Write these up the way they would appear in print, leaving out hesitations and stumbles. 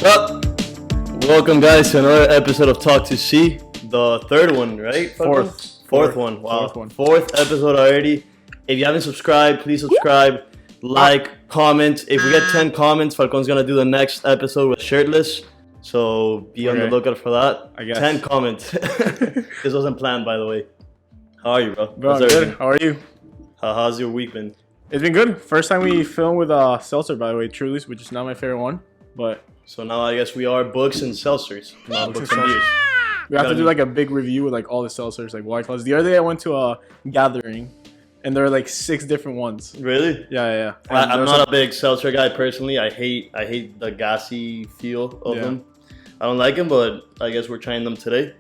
Well, welcome guys to another episode of Talk to See, the third one, right? Fourth one. Wow. Fourth episode already. If you haven't subscribed, please subscribe, like, comment. If we get 10 comments, Falcon's gonna do the next episode with shirtless. So be on the lookout for that. I guess. 10 comments. This wasn't planned, by the way. How are you, bro? Bro, I'm good. How are you? How's your week been? It's been good. First time we filmed with Seltzer, by the way, Truly's, which is not my favorite one, but so now I guess we are books and seltzers, not books and beers. We have to do like a big review with like all the seltzers, like White Claws. The other day I went to a gathering, and there were like 6 different ones. Really? Yeah. I'm not a big seltzer guy personally. I hate the gassy feel of them. I don't like them, but I guess we're trying them today.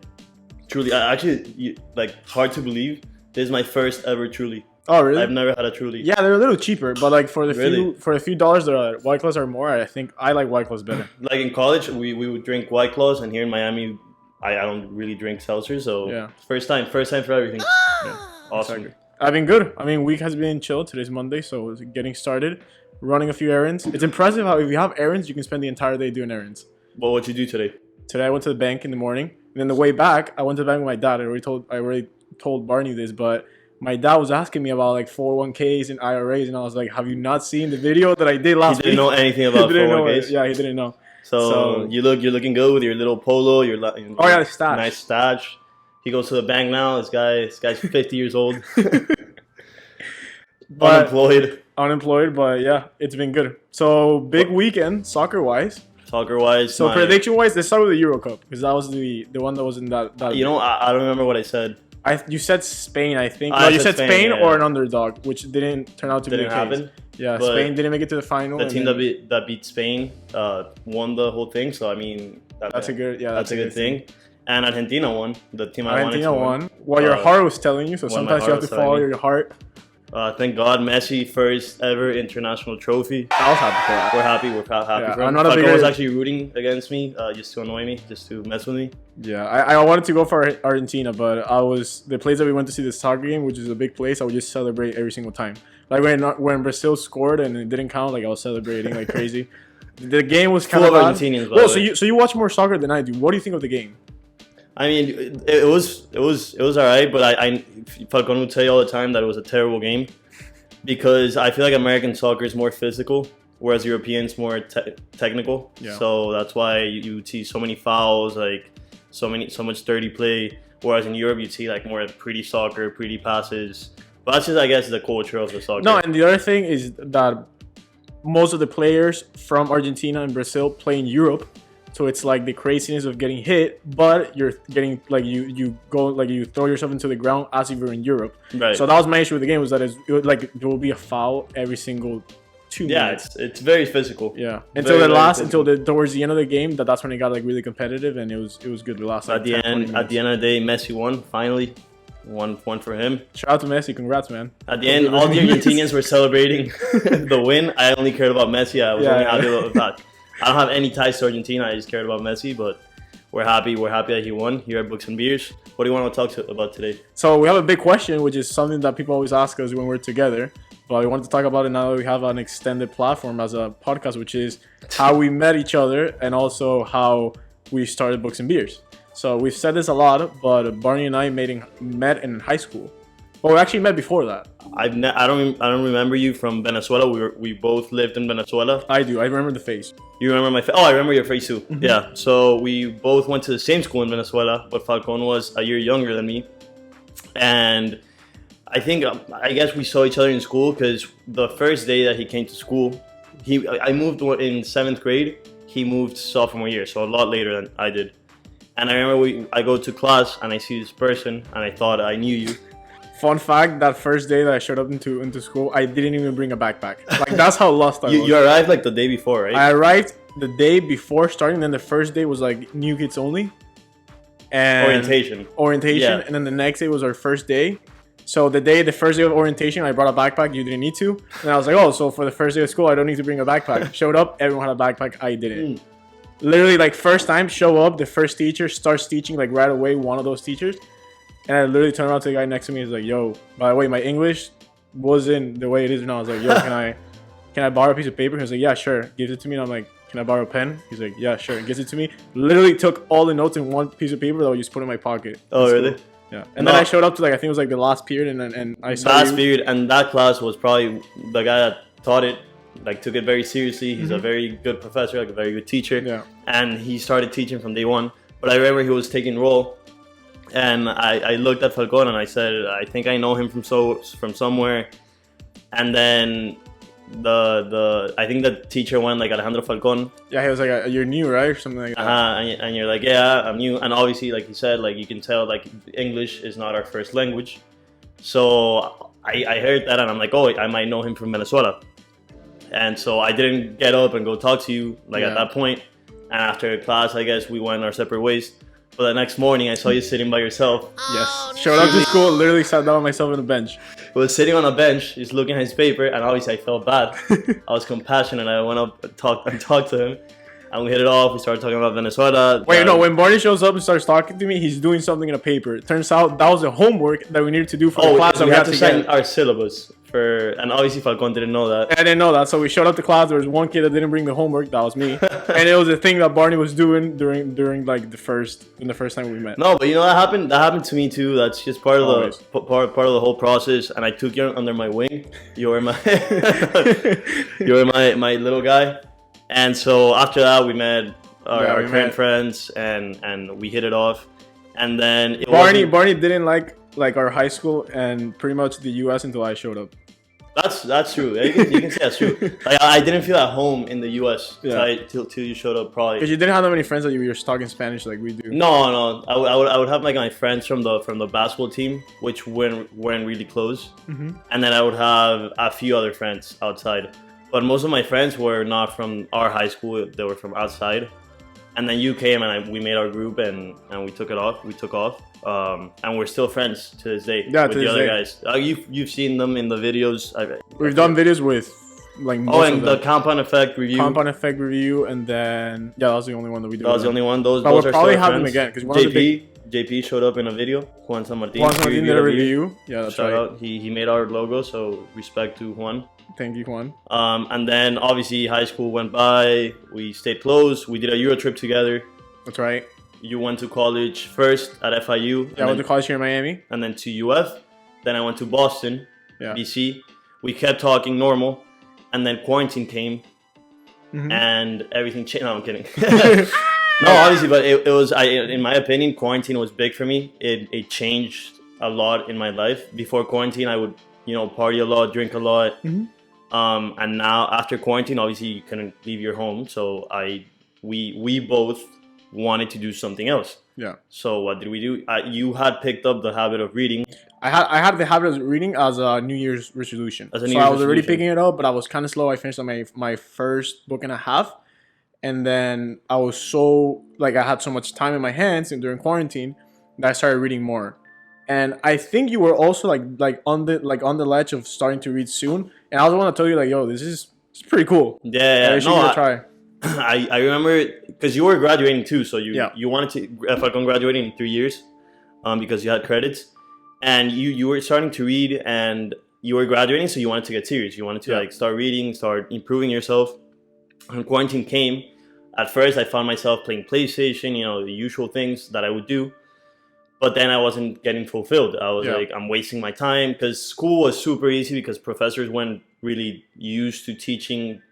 Truly, hard to believe. This is my first ever Truly. Oh really? I've never had a Truly. Yeah, they're a little cheaper, but like for a few dollars, the White Claws are more. I think I like White Claws better. Like in college, we would drink White Claws, and here in Miami, I don't really drink seltzers, so yeah. First time for everything. Yeah. Awesome. Exactly. I've been good. I mean, week has been chill. Today's Monday, so it's getting started. Running a few errands. It's impressive how if you have errands, you can spend the entire day doing errands. Well, what'd you do today? Today I went to the bank in the morning, and then the way back, I went to the bank with my dad. I already told Barney this, but my dad was asking me about like 401ks and IRAs, and I was like, "Have you not seen the video that I did last week?" He didn't know anything about 401ks. Yeah, he didn't know. So you're looking good with your little polo. The stash. Nice stash. He goes to the bank now. This guy's 50 years old. Unemployed, but yeah, it's been good. So big weekend soccer wise. So prediction wise, let's start with the Euro Cup because that was the one that was in that. You know, I don't remember what I said. You said Spain, I think. No, you said Spain or an underdog, which didn't turn out to be the case. Happen. Yeah, but Spain didn't make it to the final. The team that beat Spain won the whole thing. So I mean, that's a good thing. And Argentina won. The team Argentina won. What your heart was telling you. So sometimes you have to follow your heart. Thank God, Messi first ever international trophy. I was happy for that. We're happy for him. Falcon was actually rooting against me, just to annoy me, just to mess with me. Yeah, I wanted to go for Argentina, but the place that we went to see the soccer game, which is a big place, I would just celebrate every single time. Like when Brazil scored and it didn't count, like I was celebrating like crazy. The game was kind of Argentinians. Well, so you watch more soccer than I do. What do you think of the game? I mean, it was alright, but I Falcon would tell you all the time that it was a terrible game because I feel like American soccer is more physical, whereas Europeans more technical. Yeah. So that's why you would see so many fouls, like so much dirty play. Whereas in Europe, you'd see like more pretty soccer, pretty passes. But that's just, I guess, the culture of the soccer. No, and the other thing is that most of the players from Argentina and Brazil play in Europe. So it's like the craziness of getting hit, but you're getting like you throw yourself into the ground as if you're in Europe. Right. So that was my issue with the game was that there will be a foul every single 2 minutes. Yeah, it's very physical. Yeah. Towards the end of the game, that's when it got like really competitive and it was good. The last at the end of the day, Messi won finally. One for him. Shout out to Messi, congrats, man. At the end, all the Argentinians were celebrating the win. I only cared about Messi. I was only happy about that. I don't have any ties to Argentina. I just cared about Messi, but we're happy. We're happy that he won here at Books and Beers. What do you want to talk about today? So we have a big question, which is something that people always ask us when we're together. But we wanted to talk about it now that we have an extended platform as a podcast, which is how we met each other and also how we started Books and Beers. So we've said this a lot, but Barney and I met in high school. Well, we actually met before that. I don't remember you from Venezuela. We both lived in Venezuela. I do. I remember the face. You remember my face? Oh, I remember your face too. Mm-hmm. Yeah. So we both went to the same school in Venezuela, but Falcon was a year younger than me. And I guess we saw each other in school because the first day that he came to school, I moved in 7th grade. He moved sophomore year, so a lot later than I did. And I remember I go to class and I see this person and I thought I knew you. Fun fact, that first day that I showed up into school, I didn't even bring a backpack. Like, that's how lost I was. You arrived like the day before, right? I arrived the day before starting, then the first day was like new kids only. And orientation. Yeah. And then the next day was our first day. So the first day of orientation, I brought a backpack. You didn't need to. And I was like, oh, so for the first day of school, I don't need to bring a backpack. Showed up, everyone had a backpack. I didn't. Literally, like, first time, show up, the first teacher starts teaching, like, right away, one of those teachers. And I literally turned around to the guy next to me. He's like, yo, by the way, my English wasn't the way it is now. I was like, yo, can I borrow a piece of paper? He was like, yeah, sure. Gives it to me. And I'm like, can I borrow a pen? He's like, yeah, sure. And gives it to me. Literally took all the notes in one piece of paper that I just put in my pocket. Oh, really? Yeah. And then I showed up to like, I think it was like the last period, and I saw last period, and that class was probably the guy that taught it, like took it very seriously. He's a very good professor, like a very good teacher. Yeah. And he started teaching from day one. But I remember he was taking roll, and I looked at Falcon and I said, I think I know him from somewhere. And then I think the teacher went like Alejandro Falcon. Yeah, he was like, you're new, right? Or something like that. And you're like, yeah, I'm new. And obviously, like he said, like you can tell like English is not our first language. So I heard that and I'm like, oh, I might know him from Venezuela. And so I didn't get up and go talk to you like at that point. And after class, I guess we went our separate ways. But the next morning, I saw you sitting by yourself. Yes. Showed up to school, literally sat down myself on a bench. He was sitting on a bench, just looking at his paper, and obviously I felt bad. I was compassionate. I went up and talked to him, and we hit it off. We started talking about Venezuela. Wait, no, when Barney shows up and starts talking to me, he's doing something in a paper. It turns out that was the homework that we needed to do for the class that we had to sign our syllabus. And obviously Falcon didn't know that. I didn't know that, so we showed up to class. There was one kid that didn't bring the homework. That was me, and it was a thing that Barney was doing during like the first time we met. No, but you know that happened. That happened to me too. That's just part of part of the whole process. And I took you under my wing. You were my my little guy. And so after that, we met our current friends, and we hit it off. And then Barney didn't like our high school and pretty much the U.S. until I showed up. That's true. You can say that's true. Like, I didn't feel at home in the U.S. till you showed up, probably. Because you didn't have that many friends that you were talking Spanish like we do. No. I would have like my friends from the basketball team, which weren't really close, and then I would have a few other friends outside. But most of my friends were not from our high school; they were from outside. And then you came and we made our group and we took off. And we're still friends to this day with the other guys. You've seen them in the videos. We've done videos with like most and the Compound Effect review. And then that was the only one that we did. That was the only one. Those we'll are probably still have friends. them again because JP showed up in a video. Juan San Martin did a review. Yeah, that's Shout right. out. He made our logo, so respect to Juan. Thank you, Juan. And then obviously high school went by. We stayed close. We did a Euro trip together. That's right. You went to college first at FIU. Yeah, I went to college here in Miami. And then to UF. Then I went to Boston, BC. We kept talking normal. And then quarantine came. And everything changed. No, I'm kidding. No, obviously, but it was, in my opinion, quarantine was big for me. It changed a lot in my life. Before quarantine, I would, party a lot, drink a lot. And now after quarantine, obviously you couldn't leave your home. So we both wanted to do something else. Yeah. So what did we do? You had picked up the habit of reading. I had the habit of reading as a New Year's resolution. I was already picking it up, but I was kind of slow. I finished on my first book and a half. And then I was I had so much time in my hands and during quarantine that I started reading more. And I think you were also on the ledge of starting to read soon. And I also want to tell you yo, it's pretty cool. Yeah. You should give it a try. I remember because you were graduating too, so you wanted to Falcon graduating in 3 years, because you had credits, and you were starting to read and you were graduating, so you wanted to get serious. You wanted to start reading, start improving yourself. When quarantine came, at first I found myself playing PlayStation, the usual things that I would do. But then I wasn't getting fulfilled. I was I'm wasting my time because school was super easy because professors weren't really used to teaching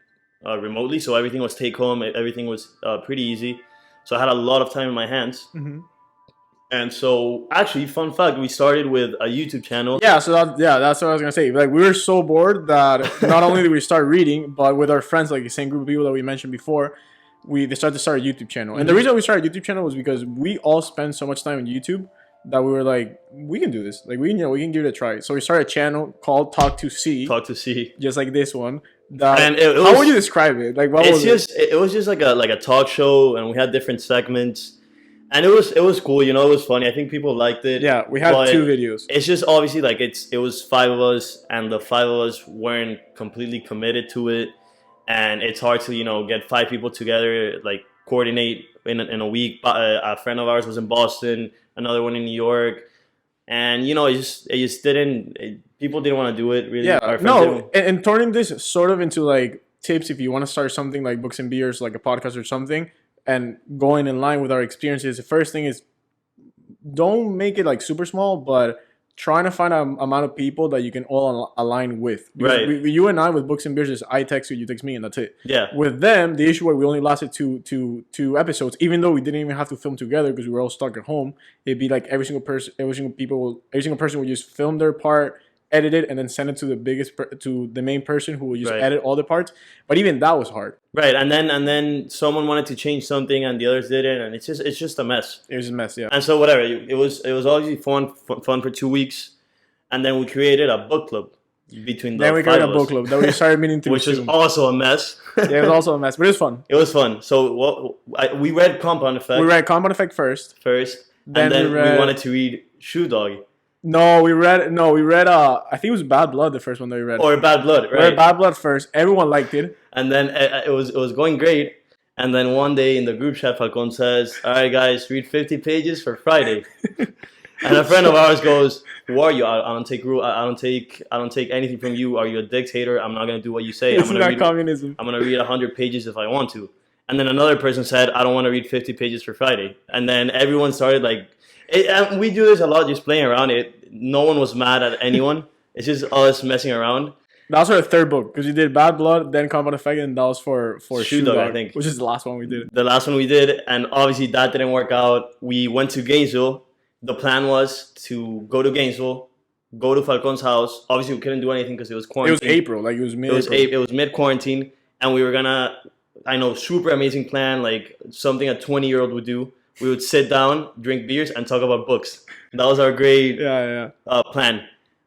remotely. So everything was take home. Everything was pretty easy. So I had a lot of time in my hands. And so actually, fun fact, we started with a YouTube channel. Yeah, so that's what I was going to say. We were so bored that not only did we start reading, but with our friends, the same group of people that we mentioned before, we decided to start a YouTube channel. And the reason we started a YouTube channel was because we all spend so much time on YouTube that we were we can do this. We can give it a try. So we started a channel called Talk to See. Talk to See. Just like this one. How would you describe it? It was just like a talk show, and we had different segments. And it was cool, it was funny. I think people liked it. Yeah, we had 2 videos. It's just obviously it was 5 of us, and the 5 of us weren't completely committed to it. And it's hard to, get 5 people together, coordinate in a week. A friend of ours was in Boston, another one in New York. And, it just didn't, people didn't want to do it really. Yeah, and turning this sort of into tips if you want to start something like Books and Beers, like a podcast or something, and going in line with our experiences. The first thing is don't make it like super small, but trying to find an amount of people that you can all align with. Because right. You and I with Books and Beers is I text you text me, and that's it. Yeah. With them, the issue where we only lasted two episodes, even though we didn't even have to film together because we were all stuck at home. It'd be like every single person would just film their part, edit it, and then send it to the main person who will just edit all the parts. But even that was hard. Right, and then someone wanted to change something and the others didn't, and it's just a mess. It was a mess, yeah. And so whatever, it was obviously fun for 2 weeks, and then we created a book club between the 5 of us. Then we created a book club that we started meeting through which is also a mess. Yeah, it was also a mess, but it was fun. It was fun. So we read Compound Effect. We read Compound Effect first. Then we wanted to read Shoe Dog. No, we read. I think it was Bad Blood, the first one that we read. Or Bad Blood, right? We read Bad Blood first. Everyone liked it, and then it was going great. And then one day in the group chat, Falcon says, "All right, guys, read 50 pages for Friday." And a friend of ours goes, "Who are you? I don't take anything from you. Are you a dictator? I'm not gonna do what you say. It's not communism. I'm gonna read 100 pages if I want to." And then another person said, "I don't want to read 50 pages for Friday." And then everyone started like. And we do this a lot, just playing around it. No one was mad at anyone. It's just us messing around. That was our third book because we did Bad Blood, then Compound Effect, and that was for Shoe Dog, I think. Which is the last one we did. The last one we did, and obviously that didn't work out. We went to Gainesville. The plan was to go to Gainesville, go to Falcon's house. Obviously, we couldn't do anything because it was quarantine. It was April, like it was mid. It was mid-quarantine, and we were gonna. I know, super amazing plan, like something a 20-year-old would do. We would sit down, drink beers, and talk about books. That was our great plan.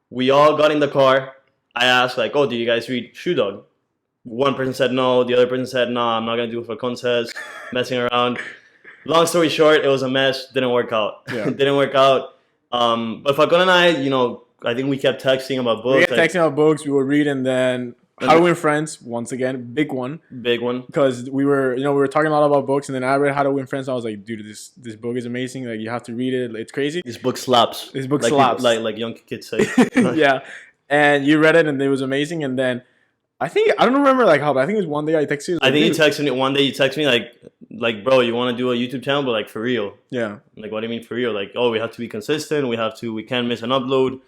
We all got in the car. I asked, like, "Oh, do you guys read Shoe Dog?" One person said no. The other person said, "No, I'm not going to do what Falcon says." Messing around. Long story short, it was a mess. Didn't work out. Yeah. Didn't work out. But Falcon and I, I think we kept texting about books. We kept texting about books. We would read, and then How to Win Friends, once again, big one. Because we were talking a lot about books, and then I read How to Win Friends. And I was like, dude, this book is amazing. Like, you have to read it. It's crazy. This book slaps. Like young kids say. Yeah. And you read it, and it was amazing. And then I don't remember like how, but I think it was one day I texted you. I think you texted me one day. You texted me like, bro, you want to do a YouTube channel, but like for real. Yeah. Like, what do you mean for real? Like, oh, we have to be consistent. We can't miss an upload.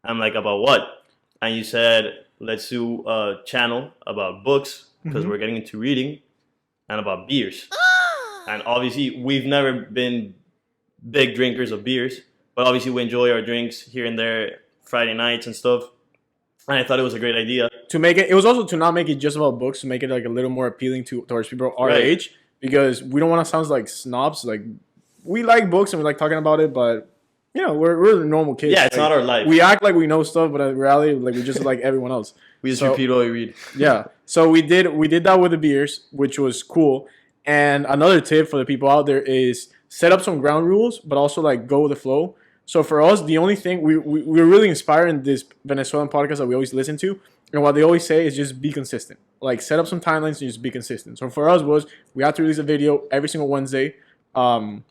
I'm like, about what? And you said, let's do a channel about books because we're getting into reading, and about beers. And obviously, we've never been big drinkers of beers, but obviously we enjoy our drinks here and there, Friday nights and stuff. And I thought it was a great idea. It was also to not make it just about books, to make it like a little more appealing towards people our age, because we don't want to sound like snobs. Like, we like books and we like talking about it, but we're normal kids. Yeah, it's not our life. We act like we know stuff, but in reality, like, we just like everyone else. We just repeat what we read. Yeah. So we did that with the beers, which was cool. And another tip for the people out there is set up some ground rules, but also like go with the flow. So for us, the only thing we're really inspired in this Venezuelan podcast that we always listen to, and what they always say is just be consistent. Like, set up some timelines and just be consistent. So for us we have to release a video every single Wednesday. And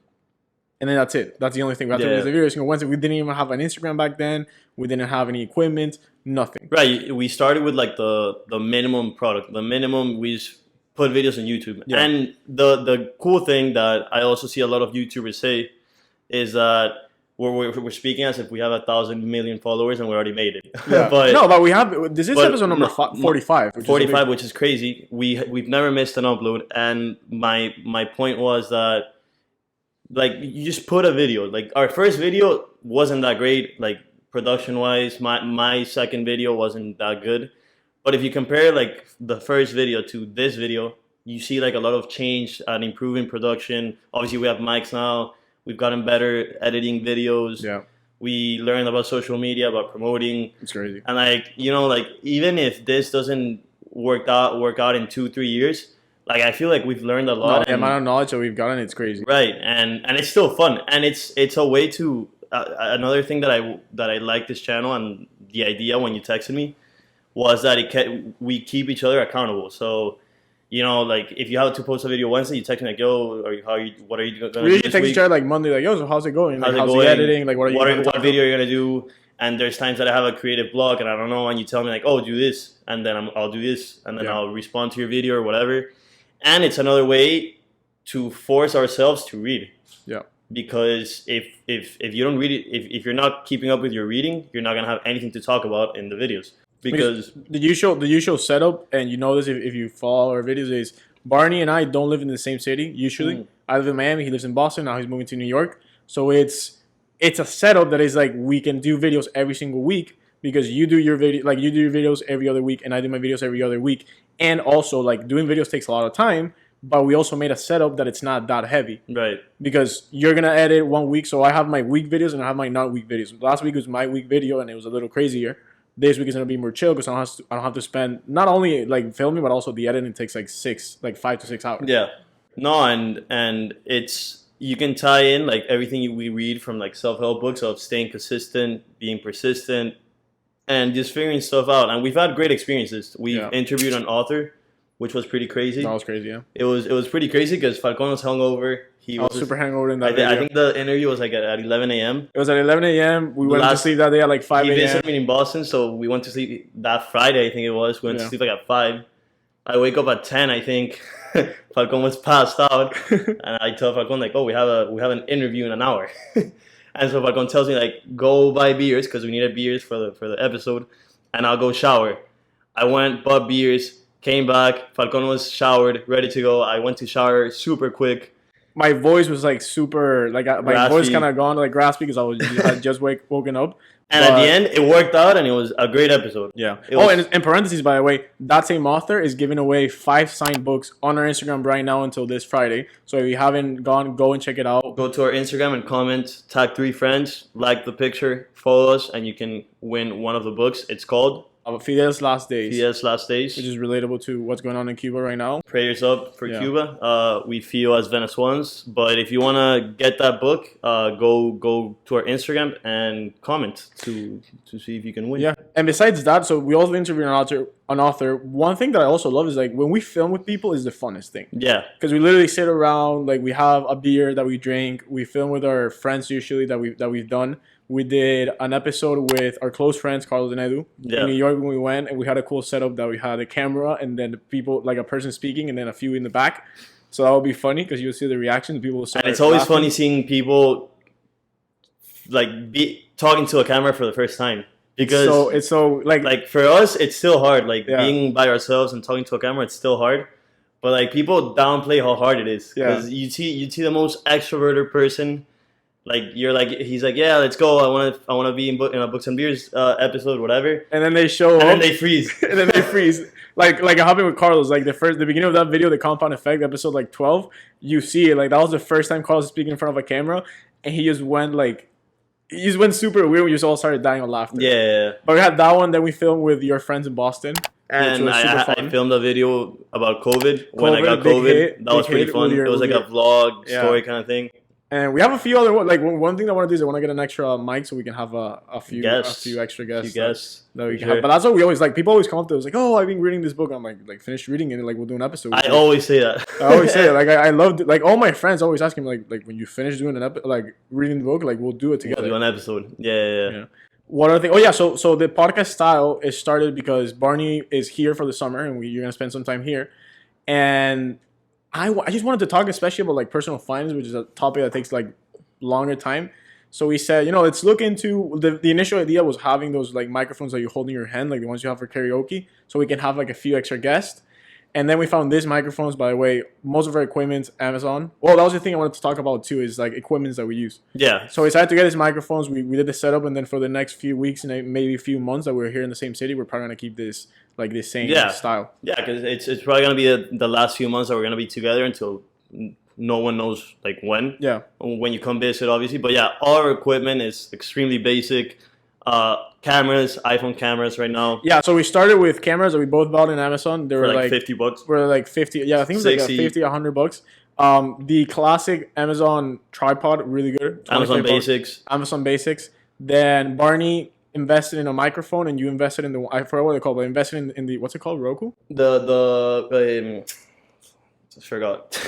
then that's it. That's the only thing. We have to release a video every single Wednesday. We didn't even have an Instagram back then. We didn't have any equipment. Nothing. Right. We started with like the minimum product. The minimum, we just put videos on YouTube. Yeah. And the cool thing that I also see a lot of YouTubers say is that we're speaking as if we have 1,000 million followers and we already made it. Yeah. but we have. This is episode number 45. 45, which is crazy. We've never missed an upload. And my point was that, like, you just put a video. Like, our first video wasn't that great, like, production wise. My second video wasn't that good. But if you compare like the first video to this video, you see like a lot of change and improving production. Obviously, we have mics now. We've gotten better editing videos. Yeah. We learned about social media, about promoting. It's crazy. And like, even if this doesn't work out in 2-3 years, like, I feel like we've learned a lot. The amount of knowledge that we've gotten, it's crazy. Right, and it's still fun, and it's a way to. Another thing that I like this channel, and the idea when you texted me was that we keep each other accountable. So, like, if you have to post a video Wednesday, you text me like, "Yo, what are you going to do?" We usually text each other like Monday, like, "Yo, so how's it going? How's the editing? Like, what video are you going to do?" And there's times that I have a creative block and I don't know, and you tell me like, oh, do this, and then I'll do this, and then I'll respond to your video or whatever. And it's another way to force ourselves to read. Yeah. Because if you don't read it, if you're not keeping up with your reading, you're not gonna have anything to talk about in the videos. Because the usual setup, and you know this if you follow our videos, is Barney and I don't live in the same city usually. I live in Miami, he lives in Boston. Now he's moving to New York, so it's a setup that is like we can do videos every single week because you do your videos every other week and I do my videos every other week. And also like doing videos takes a lot of time, but we also made a setup that it's not that heavy. Right. Because you're going to edit 1 week. So I have my week videos and I have my non-week videos. Last week was my week video and it was a little crazier. This week is going to be more chill because I don't have to spend not only like filming, but also the editing takes like 5 to 6 hours. Yeah. No, and it's, you can tie in like everything we read from like self-help books of staying consistent, being persistent, and just figuring stuff out. And we've had great experiences. We've interviewed an author, which was pretty crazy. That was crazy, yeah. It was pretty crazy because Falcon was hungover. He was super hungover in that video. I think the interview was like at 11 a.m. It was at 11 a.m. We went to sleep that day at like 5 a.m. He visited me in Boston, so we went to sleep that Friday, I think it was. We went to sleep like at 5. I wake up at 10, I think. Falcon was passed out, and I tell Falcon like, "Oh, we have an interview in an hour," and so Falcon tells me like, "Go buy beers because we needed beers for the episode," and I'll go shower. I went, bought beers, came back. Falcon was showered, ready to go. I went to shower super quick. My voice was like super, like my voice kind of gone like raspy because I had just woken up. And at the end, it worked out, and it was a great episode. Yeah. And in parentheses, by the way, that same author is giving away 5 signed books on our Instagram right now until this Friday. So if you haven't gone, go and check it out. Go to our Instagram and comment, tag 3 friends, like the picture, follow us, and you can win one of the books. It's called Fidel's Last Days. Fidel's Last Days. Which is relatable to what's going on in Cuba right now. Prayers up for Cuba. We feel as Venezuelans. But if you want to get that book, go to our Instagram and comment to see if you can win. Yeah. And besides that, so we also interviewed an author. One thing that I also love is like when we film with people is the funnest thing. Yeah. Because we literally sit around, like we have a beer that we drink. We film with our friends usually that we've done. We did an episode with our close friends, Carlos and Edu, in New York when we went, and we had a cool setup that we had a camera and then the people, like a person speaking and then a few in the back. So that would be funny because you'll see the reactions. People will start and it's always laughing. Funny seeing people like be talking to a camera for the first time. Because it's so like for us, it's still hard. Like being by ourselves and talking to a camera, it's still hard. But like people downplay how hard it is because you see the most extroverted person. Like you're like he's like let's go. I want to be in a Books and Beers episode, whatever. And then they show up. And then they freeze. And then they freeze. Like it happened with Carlos. Like the beginning of that video, the Compound Effect episode, like 12. You see it. Like that was the first time Carlos was speaking in front of a camera, and he just went super weird. We just all started dying of laughter. Yeah. But we had that one. Then we filmed with your friends in Boston. And I filmed a video about COVID when I got COVID. That was pretty fun. It was like a vlog story kind of thing. And we have a few other one thing I want to do is I want to get an extra mic so we can have a few extra guests. That we can have. But that's what we always like. People always come up to us like, "Oh, I've been reading this book." I'm like finish reading it and like we'll do an episode. I always say that. I always say it. Like I loved it. Like all my friends always ask me like when you finish doing an episode, like reading the book, like we'll do it together. We'll do an episode. Yeah. One other thing. Oh yeah. So the podcast style is started because Barney is here for the summer and you're gonna spend some time here, and I just wanted to talk especially about like personal finance, which is a topic that takes like longer time. So we said, let's look into the initial idea was having those like microphones that you hold in your hand, like the ones you have for karaoke, so we can have like a few extra guests. And then we found these microphones, by the way, most of our equipment's Amazon. Well, that was the thing I wanted to talk about too, is like equipments that we use. Yeah. So we decided to get these microphones. We did the setup, and then for the next few weeks and maybe a few months that we're here in the same city, we're probably gonna keep this like this same style. Yeah, because it's probably gonna be the last few months that we're gonna be together until no one knows like when. Yeah. When you come visit, obviously. But yeah, all our equipment is extremely basic. Cameras, iPhone cameras right now. Yeah, so we started with cameras that we both bought in Amazon. They were like $50. Were like 50. Yeah, I think it was 60. Like $50, $100. The classic Amazon tripod, really good. Amazon Basics. Amazon Basics. Then Barney invested in a microphone, and you invested in I forgot what they call it, but invested in the what's it called, Roku? I forgot.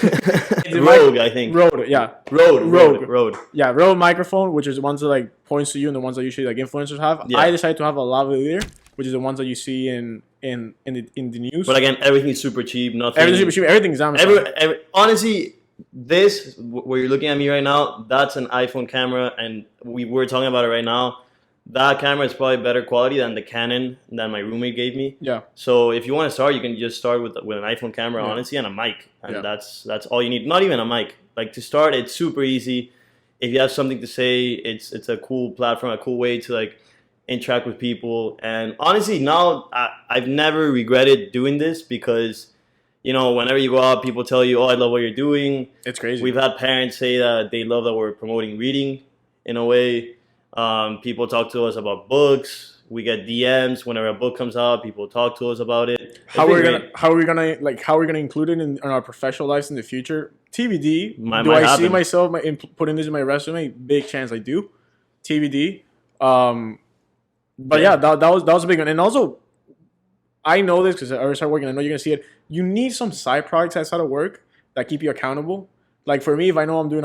Rogue, I think. Rode, yeah. Rode. Yeah, Rode microphone, which is the ones that like points to you and the ones that usually like influencers have. Yeah. I decided to have a lavalier, which is the ones that you see in the news. But again, everything's super cheap. Nothing. Everything's super cheap. Everything's Amazon. Honestly, this where you're looking at me right now, that's an iPhone camera, and we're talking about it right now. That camera is probably better quality than the Canon that my roommate gave me. Yeah. So if you want to start, you can just start with an iPhone camera, honestly, and a mic, and that's all you need. Not even a mic. Like to start, it's super easy. If you have something to say, it's a cool platform, a cool way to like interact with people. And honestly, now I've never regretted doing this because, you know, whenever you go out, people tell you, "Oh, I love what you're doing." It's crazy. We've had parents say that they love that we're promoting reading in a way. People talk to us about books. We get DMs whenever a book comes out. People talk to us about it. How are we gonna include it in our professional lives in the future? TBD. Do I see myself putting this in my resume? Big chance I do. TBD. But yeah, that was a big one. And also, I know this because I already started working. I know you're gonna see it. You need some side projects outside of work that keep you accountable. Like for me, if I know I'm doing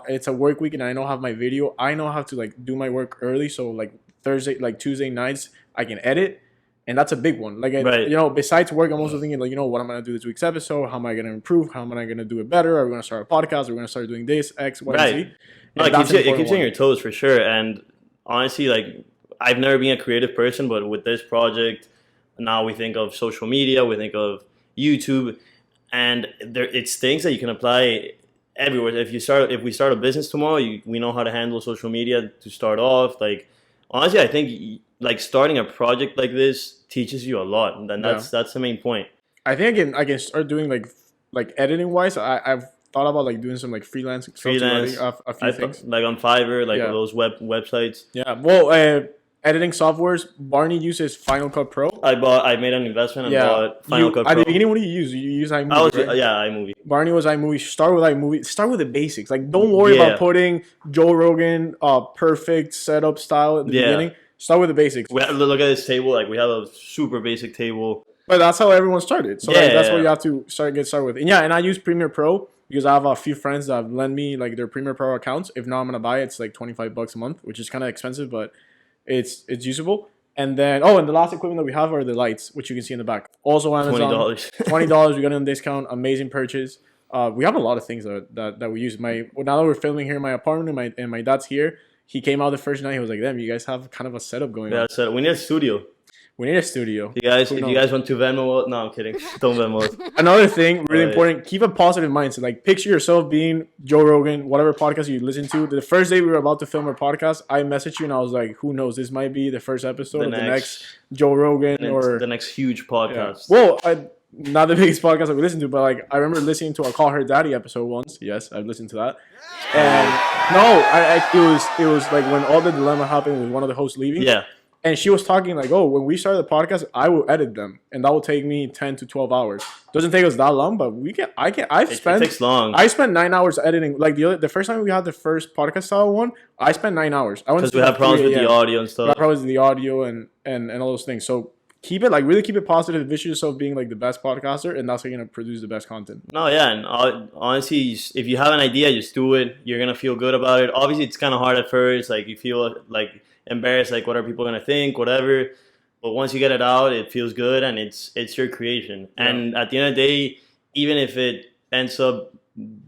it's a work week and I know I have my video, I know how to like do my work early. So like Tuesday nights, I can edit, and that's a big one. Like you know, besides work, I'm also thinking like, you know, what am I gonna do this week's episode? How am I gonna improve? How am I gonna do it better? Are we gonna start a podcast? Are we gonna start doing this X, Y, and Z? No, it keeps you on your toes for sure. And honestly, like I've never been a creative person, but with this project, now we think of social media, we think of YouTube, and it's things that you can apply everywhere. If we start a business tomorrow, we know how to handle social media to start off. Like honestly, I think like starting a project like this teaches you a lot, and that's the main point. I think I can start doing like editing wise. I've thought about like doing some like freelance a few things like on Fiverr, like those websites. Yeah, well, editing softwares. Barney uses Final Cut Pro. I made an investment and bought Final Cut Pro. At the beginning, what do you use? You use iMovie, right? Yeah, iMovie. Barney was iMovie. Start with iMovie. Start with the basics. Like, don't worry about putting Joe Rogan perfect setup style at the beginning. Start with the basics. We have to look at this table. Like, we have a super basic table. But that's how everyone started. So that's what you have to get started with. And I use Premiere Pro because I have a few friends that have lent me like their Premiere Pro accounts. If not, I'm gonna buy it. It's like $25 a month, which is kind of expensive, but it's usable. And then and the last equipment that we have are the lights, which you can see in the back. Also Amazon. $20. We got it on discount. Amazing purchase. We have a lot of things that we use. Now that we're filming here in my apartment and my dad's here, he came out the first night. He was like, "Damn, you guys have kind of a setup going on." Yeah, we need a studio. We need a studio. If you guys want to Venmo, no, I'm kidding. Don't Venmo. Another thing, really important, keep a positive mindset. Like, picture yourself being Joe Rogan, whatever podcast you listen to. The first day we were about to film our podcast, I messaged you and I was like, who knows? This might be the first episode of the next Joe Rogan or the next huge podcast. Yeah. Well, not the biggest podcast that we listen to, but like I remember listening to a Call Her Daddy episode once. Yes, I've listened to that. And it was like when all the dilemma happened with one of the hosts leaving. Yeah. And she was talking like, "Oh, when we started the podcast, I will edit them, and that will take me 10 to 12 hours. Doesn't take us that long, but it takes long. I spent 9 hours editing. Like the first time we had the first podcast style one, I spent 9 hours. Because we had problems with the audio and stuff. We had problems with the audio and all those things. So keep it positive. Visual yourself being like the best podcaster, and that's how you're gonna produce the best content. No, yeah, and honestly, if you have an idea, just do it. You're gonna feel good about it. Obviously, it's kind of hard at first. Like you feel like embarrassed, like what are people gonna think, whatever. But once you get it out, it feels good, and it's your creation. Yeah. And at the end of the day, even if it ends up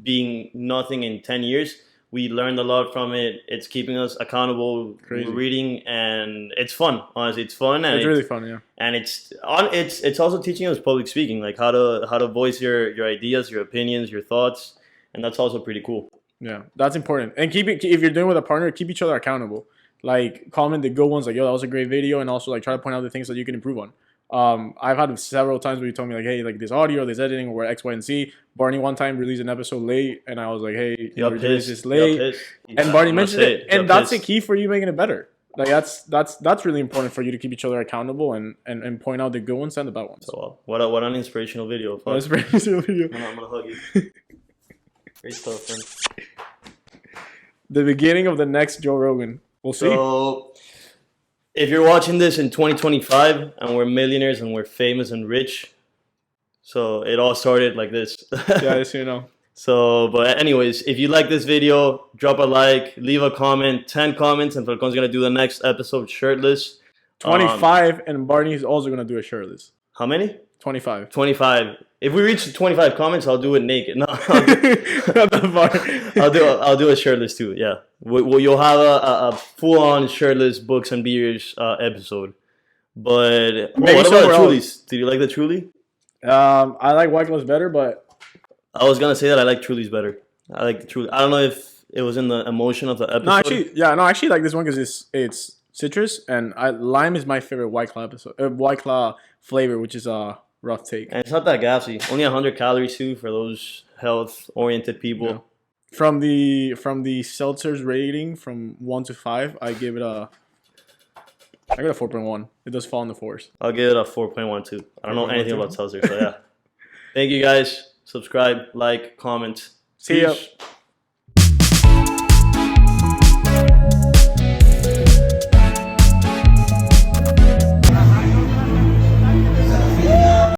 being nothing in 10 years, we learned a lot from it. It's keeping us accountable. Crazy. We're reading, and it's fun. Honestly, it's fun. And it's really fun, yeah. And it's also teaching us public speaking, like how to voice your ideas, your opinions, your thoughts, and that's also pretty cool. Yeah, that's important. And if you're doing it with a partner, keep each other accountable. Like, comment the good ones, like, yo, that was a great video, and also, like, try to point out the things that you can improve on. I've had several times where you told me, like, hey, like, this audio, this editing, or X, Y, and Z. Barney one time released an episode late, and I was like, hey, you released this late. And Barney mentioned it, and that's the key for you making it better. Like, that's really important for you to keep each other accountable and point out the good ones and the bad ones. So, what an inspirational video. What an inspirational video. I'm going to hug you. Great stuff, man. The beginning of the next Joe Rogan. We'll see. So, if you're watching this in 2025 and we're millionaires and we're famous and rich, So it all started like this. Yeah, just so you know. So, but anyways, if you like this video, drop a like, leave a comment, 10 comments, and Falcon's going to do the next episode shirtless. 25, and Barney's also going to do it shirtless. How many? 25. 25. If we reach 25 comments, I'll do it naked. No, I'll do a shirtless too. Yeah, you'll have a full-on shirtless books and beers episode. But what about the Trulies? Did you like the Truly? I like White Claws better, but I was gonna say that I like Trulies better. I like the Truly. I don't know if it was in the emotion of the episode. I actually like this one because it's citrus, and lime is my favorite White Claw White Claw flavor, which is a rough take. And it's not that gassy. Only 100 calories too for those health-oriented people. Yeah. From the seltzers rating from 1 to 5, I give it a 4.1. It does fall in the fours. I'll give it a 4.1 too. I don't know anything about seltzer, so yeah. Thank you guys. Subscribe, like, comment. See ya.